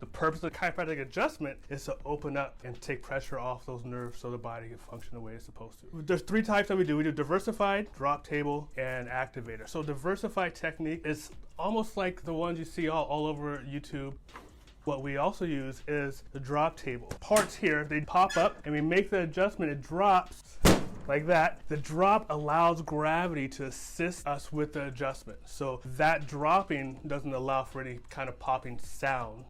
The purpose of chiropractic adjustment is to open up and take pressure off those nerves so the body can function the way it's supposed to. There's 3 types that we do. We do diversified, drop table, and activator. So diversified technique is almost like the ones you see all over YouTube. What we also use is the drop table. Parts here, they pop up and we make the adjustment, it drops like that. The drop allows gravity to assist us with the adjustment. So that dropping doesn't allow for any kind of popping sound.